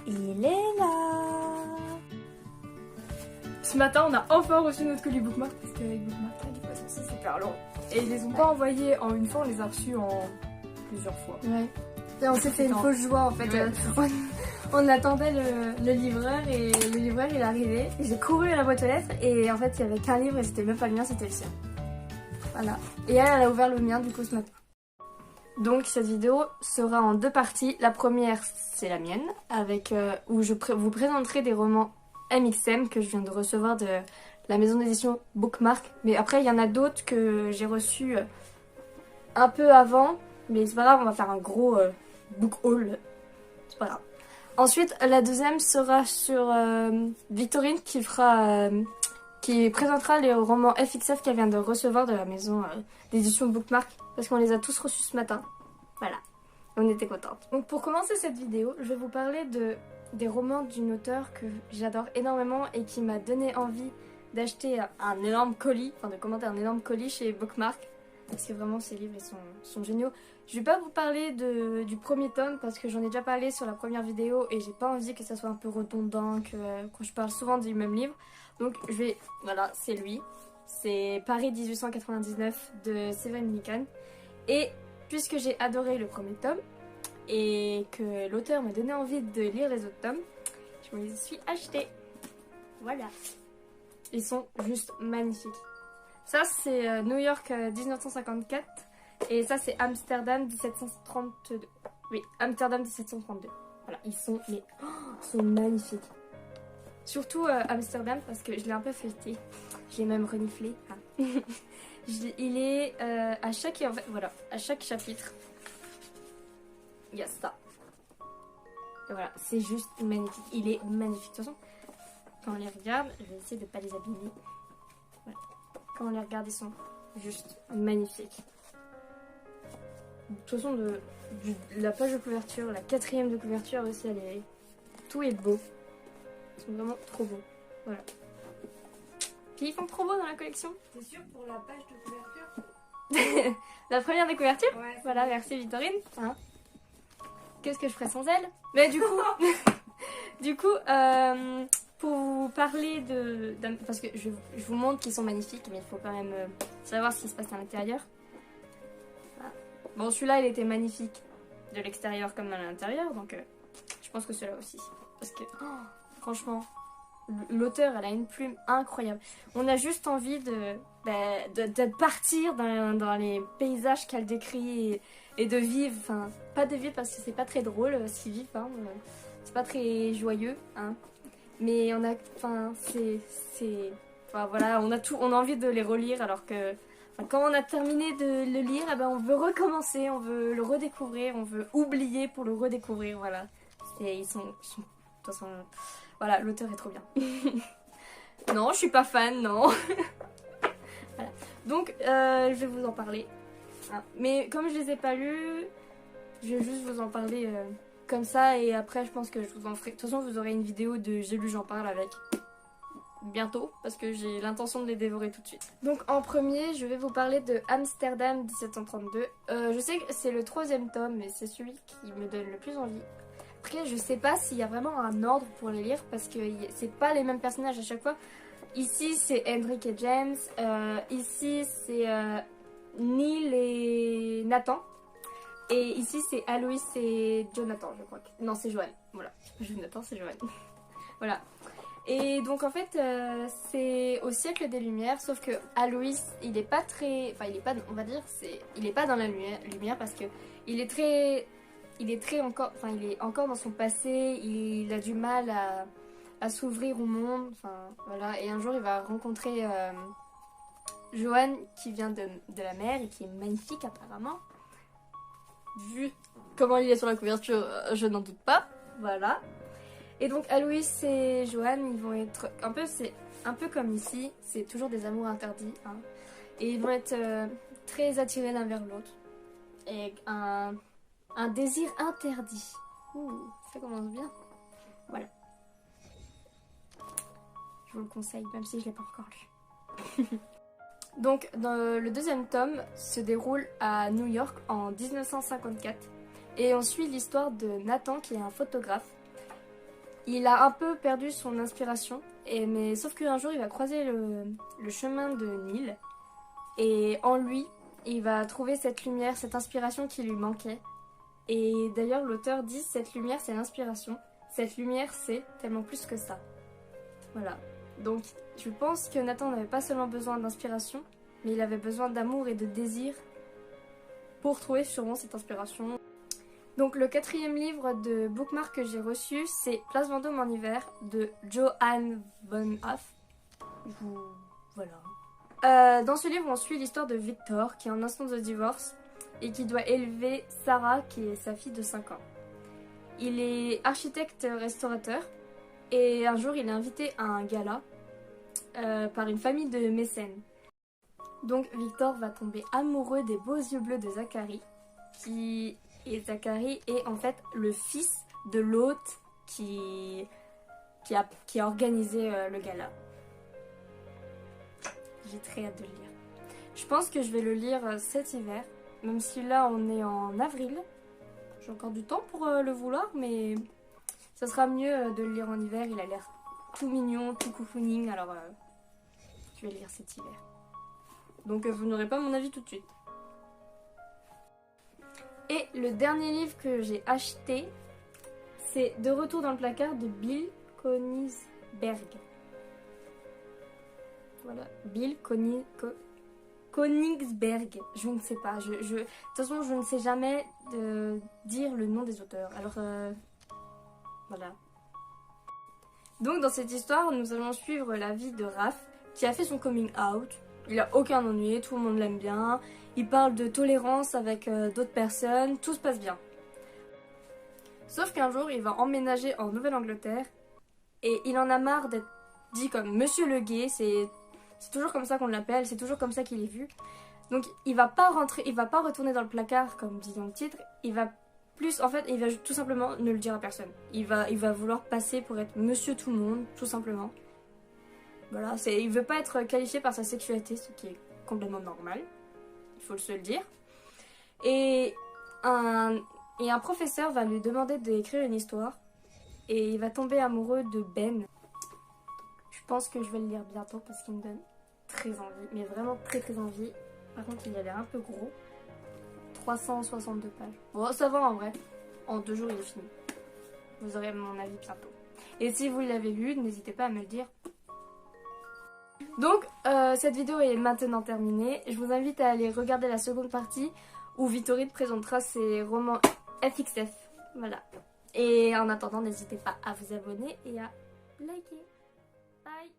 il est là. Ce matin, on a enfin reçu notre colis Bookmark parce qu'avec Bookmark, les poissons, c'est super long. Et ils les ont pas envoyés en une fois, on les a reçus en plusieurs fois. Ouais. Et on s'est fait une fausse joie en fait. Ouais. On attendait le livreur et le livreur il est arrivé. J'ai couru à la boîte aux lettres et en fait il y avait qu'un livre et c'était même pas le mien, c'était le sien. Voilà. Et elle a ouvert le mien du coup ce matin. Donc cette vidéo sera en deux parties. La première c'est la mienne avec où je vous présenterai des romans MXM que je viens de recevoir de la maison d'édition Bookmark. Mais après il y en a d'autres que j'ai reçus un peu avant. Mais c'est pas grave, on va faire un gros book haul. C'est pas grave. Ensuite la deuxième sera sur Victorine qui présentera les romans FXF qu'elle vient de recevoir de la maison d'édition Bookmark. Parce qu'on les a tous reçus ce matin. Voilà. On était contentes. Donc pour commencer cette vidéo, je vais vous parler des romans d'une auteure que j'adore énormément et qui m'a donné envie d'acheter un énorme colis, enfin de commander un énorme colis chez Bookmark. Parce que vraiment ces livres ils sont géniaux. Je vais pas vous parler du premier tome parce que j'en ai déjà parlé sur la première vidéo et j'ai pas envie que ça soit un peu redondant, quand je parle souvent du même livre. Donc je vais... Voilà, c'est lui. C'est Paris 1899 de Severin Nikan. Et puisque j'ai adoré le premier tome et que l'auteur m'a donné envie de lire les autres tomes, je me les suis achetés. Voilà. Ils sont juste magnifiques. Ça c'est New York 1954 et ça c'est Amsterdam 1732. Oui, Amsterdam 1732. Voilà, ils sont magnifiques. Surtout Amsterdam parce que je l'ai un peu feuilleté. Je l'ai même reniflé. Ah. Il est à chaque chapitre, il y a ça. Et voilà, c'est juste magnifique. Il est magnifique. De toute façon, quand on les regarde, je vais essayer de ne pas les abîmer. Voilà. Quand on les regarde, ils sont juste magnifiques. De toute façon, la page de couverture, la quatrième de couverture aussi, tout est beau. Ils sont vraiment trop beaux. Voilà. Puis ils font trop beau dans la collection. T'es sûre pour la page de couverture? La première de couverture? Ouais. Voilà, merci Victorine. Hein, qu'est-ce que je ferais sans elle? Mais du coup, pour vous parler parce que je vous montre qu'ils sont magnifiques, mais il faut quand même savoir ce qui se passe à l'intérieur. Voilà. Bon, celui-là, il était magnifique de l'extérieur comme à l'intérieur, donc je pense que celui-là aussi. Parce que, franchement... L'auteur, elle a une plume incroyable. On a juste envie de partir dans les paysages qu'elle décrit et de vivre. Enfin, pas de vivre parce que c'est pas très drôle si vivre. Hein, c'est pas très joyeux. Hein. Mais on a, enfin, enfin, voilà, on a envie de les relire alors que quand on a terminé de le lire, eh ben, on veut recommencer, on veut le redécouvrir, on veut oublier pour le redécouvrir. Voilà. Ils sont de toute façon. Voilà, l'auteur est trop bien. Non, je suis pas fan, non. Voilà. Donc, je vais vous en parler. Hein. Mais comme je les ai pas lus, je vais juste vous en parler comme ça. Et après, je pense que je vous en ferai... De toute façon, vous aurez une vidéo de J'ai lu, j'en parle avec. Bientôt, parce que j'ai l'intention de les dévorer tout de suite. Donc, en premier, je vais vous parler de Amsterdam 1732. Je sais que c'est le troisième tome, mais c'est celui qui me donne le plus envie. Après, je sais pas s'il y a vraiment un ordre pour les lire parce que c'est pas les mêmes personnages à chaque fois. Ici, c'est Hendrik et James. Ici, c'est Neil et Nathan. Et ici, c'est Alois et Jonathan, je crois. Non, c'est Joanne. Voilà. Jonathan, c'est Joanne. Voilà. Et donc, en fait, c'est au siècle des Lumières. Sauf que Alois, il est pas très... Enfin, il est pas, on va dire, il est pas dans la lumière parce que il est très... Il est encore dans son passé, il a du mal à s'ouvrir au monde, enfin voilà. Et un jour il va rencontrer Joanne qui vient de la mer et qui est magnifique apparemment. Vu comment il est sur la couverture, je n'en doute pas, voilà. Et donc Alois et Joanne, ils vont être c'est un peu comme ici, c'est toujours des amours interdits, hein. Et ils vont être très attirés l'un vers l'autre. Et un désir interdit. Ouh, ça commence bien. Voilà. Je vous le conseille, même si je ne l'ai pas encore lu. Donc, le deuxième tome se déroule à New York en 1954. Et on suit l'histoire de Nathan, qui est un photographe. il a un peu perdu son inspiration, mais sauf qu'un jour il va croiser le chemin de Neil et en lui il va trouver cette lumière, cette inspiration qui lui manquait. Et d'ailleurs l'auteur dit cette lumière c'est l'inspiration, cette lumière c'est tellement plus que ça. Voilà, donc je pense que Nathan n'avait pas seulement besoin d'inspiration, mais il avait besoin d'amour et de désir pour trouver sûrement cette inspiration. Donc le 4e livre de Bookmark que j'ai reçu, c'est Place Vendôme en hiver de Johann von Hoff. Voilà. Dans ce livre, on suit l'histoire de Victor qui est en instance de divorce et qui doit élever Sarah qui est sa fille de 5 ans. Il est architecte-restaurateur et un jour il est invité à un gala par une famille de mécènes. Donc Victor va tomber amoureux des beaux yeux bleus de Zachary et Zachary est en fait le fils de l'hôte qui a organisé le gala. J'ai très hâte de le lire. Je pense que je vais le lire cet hiver, même si là on est en avril. J'ai encore du temps pour le vouloir, mais ça sera mieux de le lire en hiver. Il a l'air tout mignon, tout cocooning, alors je vais le lire cet hiver. Donc vous n'aurez pas mon avis tout de suite. Et le dernier livre que j'ai acheté, c'est De retour dans le placard de Bill Konigsberg. Voilà, Bill Konigsberg. Je ne sais pas. De toute façon, je ne sais jamais dire le nom des auteurs. Alors, voilà. Donc, dans cette histoire, nous allons suivre la vie de Raph, qui a fait son coming out. Il n'a aucun ennui, tout le monde l'aime bien. Il parle de tolérance avec d'autres personnes, tout se passe bien. Sauf qu'un jour, il va emménager en Nouvelle-Angleterre et il en a marre d'être dit comme Monsieur le Gay, c'est toujours comme ça qu'on l'appelle, c'est toujours comme ça qu'il est vu. Donc il va pas retourner dans le placard comme dit dans le titre, il va tout simplement ne le dire à personne. Il va vouloir passer pour être Monsieur tout le monde, tout simplement. Voilà, il veut pas être qualifié par sa sexualité, ce qui est complètement normal. Il faut se le dire. Et un professeur va lui demander d'écrire une histoire. Et il va tomber amoureux de Ben. Je pense que je vais le lire bientôt parce qu'il me donne très envie. Mais vraiment très très envie. Par contre, il a l'air un peu gros. 362 pages. Bon, ça va en vrai. En 2 jours, il est fini. Vous aurez mon avis bientôt. Et si vous l'avez lu, n'hésitez pas à me le dire. Donc, cette vidéo est maintenant terminée. Je vous invite à aller regarder la seconde partie où Vittorine présentera ses romans FXF. Voilà. Et en attendant, n'hésitez pas à vous abonner et à liker. Bye!